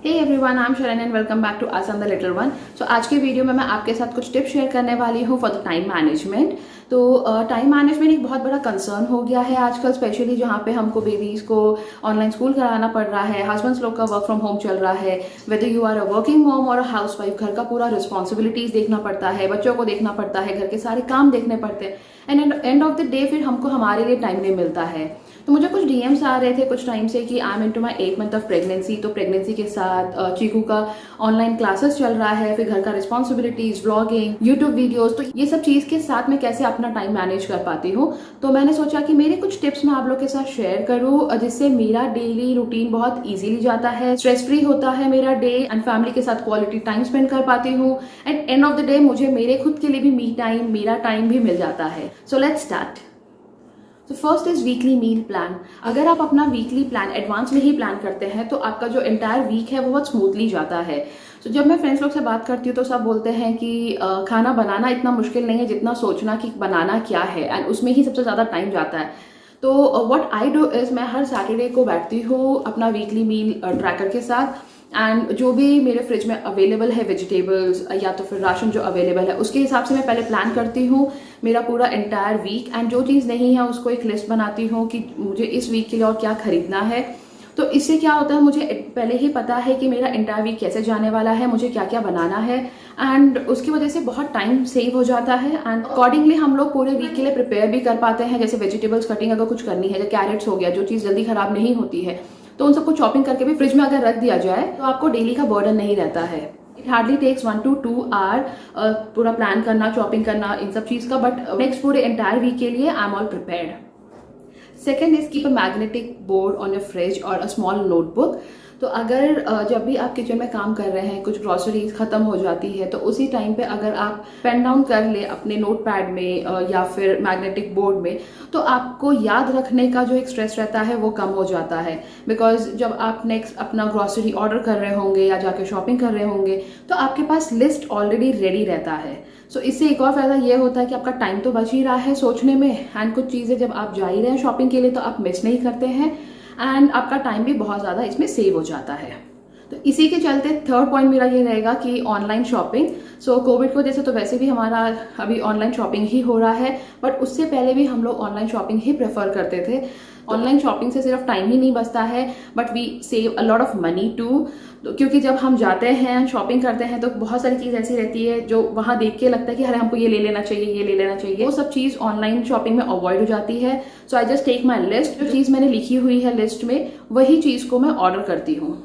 Hey everyone, I am शरण and welcome back to आसान the little one. सो आज के वीडियो में मैं आपके साथ कुछ टिप्स शेयर करने वाली हूँ फॉर द टाइम मैनेजमेंट। तो टाइम मैनेजमेंट एक बहुत बड़ा कंसर्न हो गया है आजकल, स्पेशली जहाँ पे हमको बेबीज़ को ऑनलाइन स्कूल कराना पड़ रहा है, हस्बैंड्स लोग का वर्क फ्रॉम होम चल रहा है, whether you are a working mom और अ हाउस वाइफ, घर का पूरा रिस्पॉन्सिबिलिटीज़ देखना पड़ता है, बच्चों को देखना पड़ता है, घर के सारे काम देखने पड़ते हैं and end of the day फिर हमको हमारे लिए टाइम नहीं मिलता है। तो मुझे कुछ डीएम्स आ रहे थे कुछ टाइम से कि I am into my 8 month of pregnancy. तो प्रेगनेंसी के साथ चीकू का ऑनलाइन क्लासेस चल रहा है, फिर घर का रिस्पॉन्सिबिलिटीज, व्लॉगिंग, यूट्यूब वीडियोस, तो ये सब चीज़ के साथ मैं कैसे अपना टाइम मैनेज कर पाती हूँ। तो मैंने सोचा कि मेरे कुछ टिप्स मैं आप लोग के साथ शेयर करूँ जिससे मेरा डेली रूटीन बहुत ईजिली जाता है, स्ट्रेस फ्री होता है मेरा डे एंड फैमिली के साथ क्वालिटी टाइम स्पेंड कर पाती हूँ and end of the day मुझे मेरे खुद के लिए भी मी टाइम, मेरा टाइम भी मिल जाता है। So let's start. तो first is weekly meal plan. अगर आप अपना वीकली प्लान एडवांस में ही प्लान करते हैं तो आपका जो एंटायर वीक है वो बहुत स्मूथली जाता है। तो जब मैं फ्रेंड्स लोग से बात करती हूँ तो सब बोलते हैं कि खाना बनाना इतना मुश्किल नहीं है जितना सोचना कि बनाना क्या है, एंड उसमें ही सबसे ज़्यादा टाइम जाता है। तो व्हाट आई डू इज़ मैं हर सैटरडे को बैठती हूँ अपना वीकली मील ट्रैकर के साथ, एंड जो भी मेरे फ्रिज में अवेलेबल है वेजिटेबल्स या तो फिर राशन जो अवेलेबल है उसके हिसाब से मैं पहले प्लान करती हूँ मेरा पूरा एंटायर वीक, एंड जो चीज़ नहीं है उसको एक लिस्ट बनाती हूँ कि मुझे इस वीक के लिए और क्या खरीदना है। तो इससे क्या होता है, मुझे पहले ही पता है कि मेरा एंटायर वीक कैसे जाने वाला है, मुझे क्या क्या बनाना है, एंड उसकी वजह से बहुत टाइम सेव हो जाता है एंड अकॉर्डिंगली हम लोग पूरे वीक के लिए प्रिपेयर भी कर पाते हैं। जैसे वेजिटेबल्स कटिंग अगर कुछ करनी है, जैसे कैरेट्स हो गया, जो चीज़ जल्दी खराब नहीं होती है, तो उन सबको चॉपिंग करके भी फ्रिज में अगर रख दिया जाए तो आपको डेली का बर्डन नहीं रहता है। It hardly takes 1 to 2 hour पूरा प्लान करना, चॉपिंग करना, इन सब चीज़ का, बट नेक्स्ट पूरे एंटायर वीक के लिए I am all prepared. Second is keep a magnetic board on your fridge और अ स्मॉल नोटबुक। तो अगर जब भी आप किचन में काम कर रहे हैं, कुछ ग्रॉसरीज खत्म हो जाती है, तो उसी टाइम पे अगर आप पेन डाउन कर ले अपने नोट पैड में या फिर मैग्नेटिक बोर्ड में, तो आपको याद रखने का जो एक स्ट्रेस रहता है वो कम हो जाता है। बिकॉज जब आप नेक्स्ट अपना ग्रॉसरी ऑर्डर कर रहे होंगे या जाके शॉपिंग कर रहे होंगे तो आपके पास लिस्ट ऑलरेडी रेडी रहता है। सो इससे एक और फायदा ये होता है कि आपका टाइम तो बच ही रहा है सोचने में, एंड कुछ चीज़ें जब आप जा ही रहे हैं शॉपिंग के लिए तो आप मिस नहीं करते हैं एंड आपका टाइम भी बहुत ज़्यादा इसमें सेव हो जाता है। तो इसी के चलते थर्ड पॉइंट मेरा ये रहेगा कि ऑनलाइन शॉपिंग। सो कोविड की वजह से तो वैसे भी हमारा अभी ऑनलाइन शॉपिंग ही हो रहा है, बट उससे पहले भी हम लोग ऑनलाइन शॉपिंग ही प्रेफर करते थे। ऑनलाइन शॉपिंग से सिर्फ टाइम ही नहीं बचता है but we save a lot of money too. क्योंकि जब हम जाते हैं शॉपिंग करते हैं तो बहुत सारी चीज़ ऐसी रहती है जो वहाँ देख के लगता है कि अरे हमको ये ले लेना चाहिए, ये ले लेना चाहिए, वो सब चीज़ ऑनलाइन शॉपिंग में अवॉइड हो जाती है। So I just take my list, जो चीज़ मैंने लिखी हुई है लिस्ट में वही चीज़ को मैं ऑर्डर करती हूँ।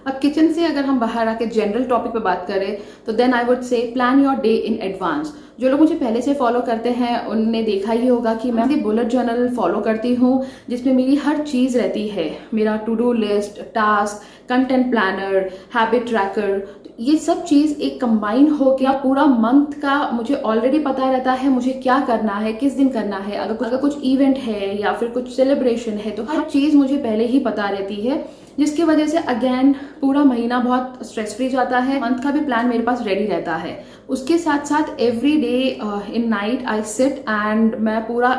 अब किचन से अगर हम बाहर आके जनरल टॉपिक पे बात करें तो then I would say plan your day in advance. जो लोग मुझे पहले से फॉलो करते हैं उनने देखा ही होगा कि मैं बुलेट जर्नल फॉलो करती हूँ जिसमें मेरी हर चीज़ रहती है, मेरा to do list, task, content planner, habit tracker, ये सब चीज़ एक कंबाइन हो गया। पूरा मंथ का मुझे ऑलरेडी पता रहता है मुझे क्या करना है, किस दिन करना है, अगर कुछ इवेंट है या फिर कुछ सेलिब्रेशन है तो हर चीज़ मुझे पहले ही पता रहती है, जिसकी वजह से अगेन पूरा महीना बहुत स्ट्रेस फ्री जाता है। मंथ का भी प्लान मेरे पास रेडी रहता है। उसके साथ साथ every day in night I sit and मैं पूरा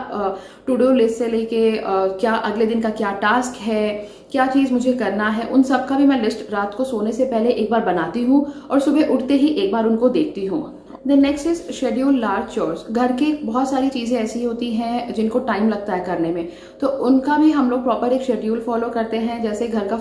टू डू लिस्ट से लेके क्या अगले दिन का क्या टास्क है, क्या चीज़ मुझे करना है, उन सब का भी मैं लिस्ट रात को सोने से पहले एक बार बनाती हूँ और सुबह उठते ही एक बार उनको देखती हूँ। Then next is schedule large chores. घर की बहुत सारी चीज़ें ऐसी होती हैं जिनको टाइम लगता है करने में, तो उनका भी हम लोग प्रॉपर एक शेड्यूल फॉलो करते हैं। जैसे घर का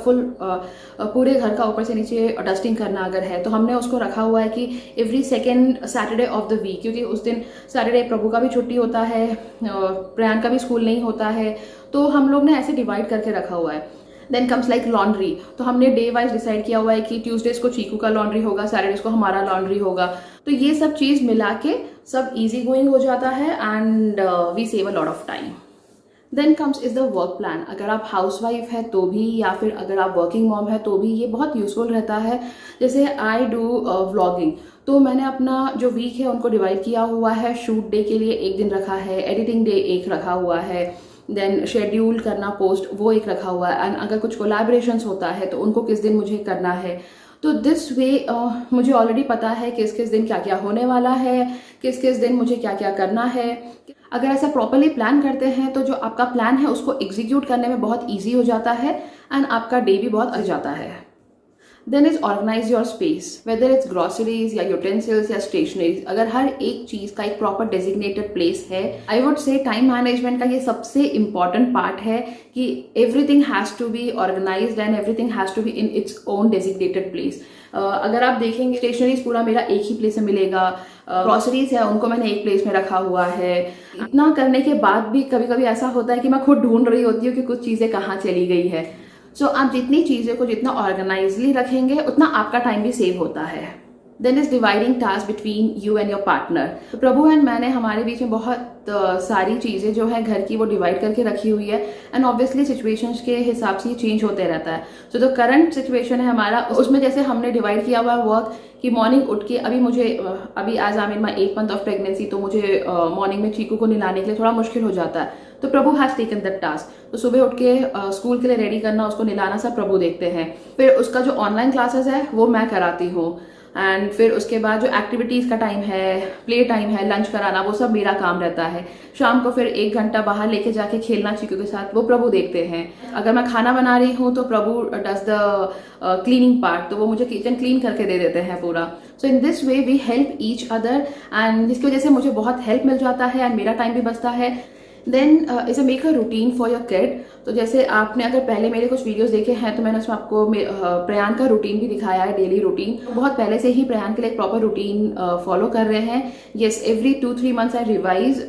पूरे घर का ऊपर से नीचे डस्टिंग करना अगर है तो हमने उसको रखा हुआ है कि every second Saturday of the week, क्योंकि उस दिन सैटरडे प्रभु का भी छुट्टी होता है, प्रयान का भी स्कूल नहीं होता है, तो हम लोग ने ऐसे डिवाइड करके रखा हुआ है। देन कम्स लाइक लॉन्ड्री, तो हमने डे वाइज डिसाइड किया हुआ है कि ट्यूसडेज को चीकू का लॉन्ड्री होगा, सैटरडेज को हमारा लॉन्ड्री होगा। तो ये सब चीज़ मिला के सब इजी गोइंग हो जाता है and we save a lot of time. Then comes is the work plan. अगर आप हाउसवाइफ है तो भी या फिर अगर आप वर्किंग मॉम है तो भी ये बहुत यूजफुल रहता है। जैसे आई डू व्लॉगिंग, तो मैंने अपना जो वीक है उनको डिवाइड किया हुआ है। शूट डे के लिए एक दिन रखा है, एडिटिंग डे एक रखा हुआ है, देन शेड्यूल करना पोस्ट वो एक रखा हुआ है, एंड अगर कुछ कोलैबोरेशंस होता है तो उनको किस दिन मुझे करना है। तो दिस वे मुझे ऑलरेडी पता है किस किस दिन क्या क्या होने वाला है, किस किस दिन मुझे क्या क्या करना है। अगर ऐसा प्रॉपरली प्लान करते हैं तो जो आपका प्लान है उसको एग्जीक्यूट करने में बहुत ईजी हो जाता है एंड आपका डे भी बहुत अच्छा जाता है। Then is organize your space, whether it's groceries या यूटेंसिल्स या स्टेशनरीज। अगर हर एक चीज का एक प्रॉपर डेजिग्नेटेड प्लेस है, I would say time management का ये सबसे इंपॉर्टेंट पार्ट है कि everything has to be organized and everything has to be in its own designated place. अगर आप देखेंगे स्टेशनरीज पूरा मेरा एक ही प्लेस में मिलेगा, ग्रोसरीज है उनको मैंने एक प्लेस में रखा हुआ है। इतना करने के बाद भी कभी कभी ऐसा होता है कि मैं खुद ढूंढ रही होती हूँ कि कुछ चीजें कहाँ चली गई है। सो आप जितनी चीज़ों को जितना ऑर्गेनाइजली रखेंगे उतना आपका टाइम भी सेव होता है। Then is dividing task between you and your partner. तो प्रभु एंड मैंने हमारे बीच में बहुत सारी चीज़ें जो है घर की वो डिवाइड करके रखी हुई है एंड ऑब्वियसली सिचुएशंस के हिसाब से ये चेंज होते रहता है। सो जो करंट सिचुएशन है हमारा, उसमें जैसे हमने डिवाइड किया हुआ वर्क कि मॉर्निंग उठ के अभी आज I am in my 8 month of pregnancy, तो मुझे मॉर्निंग में चीकू को नहलाने के लिए थोड़ा मुश्किल हो जाता है। तो प्रभु हैज टेकन दैट टास्क। तो सुबह उठ के स्कूल के लिए रेडी करना, उसको नहलाना सब प्रभु देखते हैं। फिर उसका जो ऑनलाइन क्लासेस है वो मैं कराती हूँ एंड फिर उसके बाद जो एक्टिविटीज का टाइम है, प्ले टाइम है, लंच कराना, वो सब मेरा काम रहता है। शाम को फिर 1 घंटा बाहर लेके जाके खेलना चीकू के साथ, वो प्रभु देखते हैं। अगर मैं खाना बना रही हूँ तो प्रभु डज द क्लीनिंग पार्ट, तो वो मुझे किचन क्लीन करके दे देते हैं पूरा। So in this way we help each other and जिसकी वजह से मुझे बहुत हेल्प मिल जाता है एंड मेरा टाइम भी बचता है। Then is a make a routine for your kid. तो जैसे आपने अगर पहले मेरे कुछ वीडियोस देखे हैं तो मैंने उसमें आपको प्रयान का रूटीन भी दिखाया है, डेली रूटीन। बहुत पहले से ही प्रयान के लिए एक प्रॉपर रूटीन फॉलो कर रहे हैं। Yes, every 2-3 months I revise,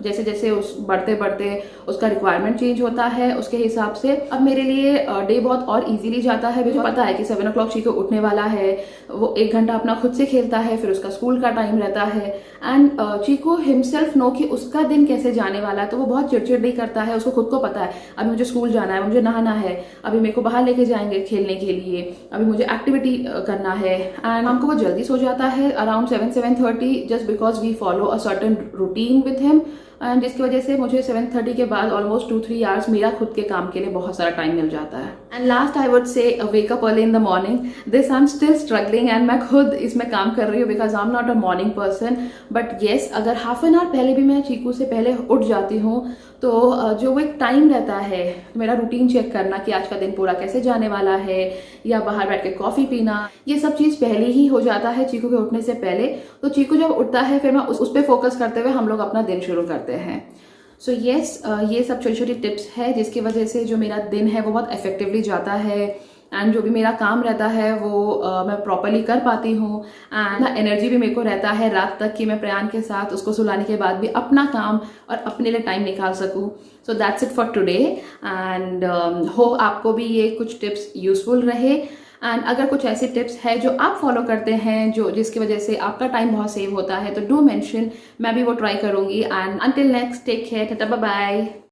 जैसे जैसे उस बढ़ते बढ़ते उसका रिक्वायरमेंट चेंज होता है उसके हिसाब से। अब मेरे लिए डे बहुत और इजीली जाता है। मुझे पता है कि 7 o'clock चीकू उठने वाला है, वो 1 घंटा अपना खुद से खेलता है, फिर उसका स्कूल का टाइम रहता है एंड चीकू हिमसेल्फ नो कि उसका दिन कैसे जाने वाला है। तो वो बहुत चिड़चिड़ नहीं करता है, उसको खुद को पता है अभी मुझे स्कूल जाना है, मुझे नहाना है, अभी मेरे को बाहर लेके जाएंगे खेलने के लिए, अभी मुझे एक्टिविटी करना है। एंड हमको वो जल्दी सो जाता है around 7-7:30 just because we follow a certain routine with him and जिसकी वजह से मुझे 7:30 के बाद ऑलमोस्ट 2-3 hours मेरा खुद के काम के लिए बहुत सारा टाइम मिल जाता है। एंड लास्ट आई वुड से wake up early in the morning. This I am still struggling and मैं खुद इसमें काम कर रही हूँ because I am not a morning person. But yes, अगर हाफ एन आवर पहले भी मैं चीकू से पहले उठ जाती हूँ तो जो वो एक टाइम रहता है मेरा रूटीन चेक करना कि आज का दिन पूरा कैसे जाने वाला है या बाहर बैठ के कॉफी पीना, ये सब चीज़ पहले ही हो जाता है चीकू के उठने से पहले। तो चीकू जब उठता है फिर मैं उस पर फोकस करते हुए हम लोग अपना दिन शुरू करते हैं। सो येस, ये सब छोटी छोटी टिप्स है जिसकी वजह से जो मेरा दिन है वो बहुत इफेक्टिवली जाता है एंड जो भी मेरा काम रहता है वो मैं प्रॉपरली कर पाती हूँ एंड एनर्जी भी मेरे को रहता है रात तक कि मैं प्रयान के साथ उसको सुलाने के बाद भी अपना काम और अपने लिए टाइम निकाल सकूँ। So that's it for today and hope आपको भी ये कुछ टिप्स यूजफुल रहे एंड अगर कुछ ऐसे टिप्स है जो आप फॉलो करते हैं जो जिसकी वजह से आपका टाइम बहुत सेव होता है तो डू मेंशन, मैं भी वो ट्राई करूँगी। And until next, take care, tata bye bye.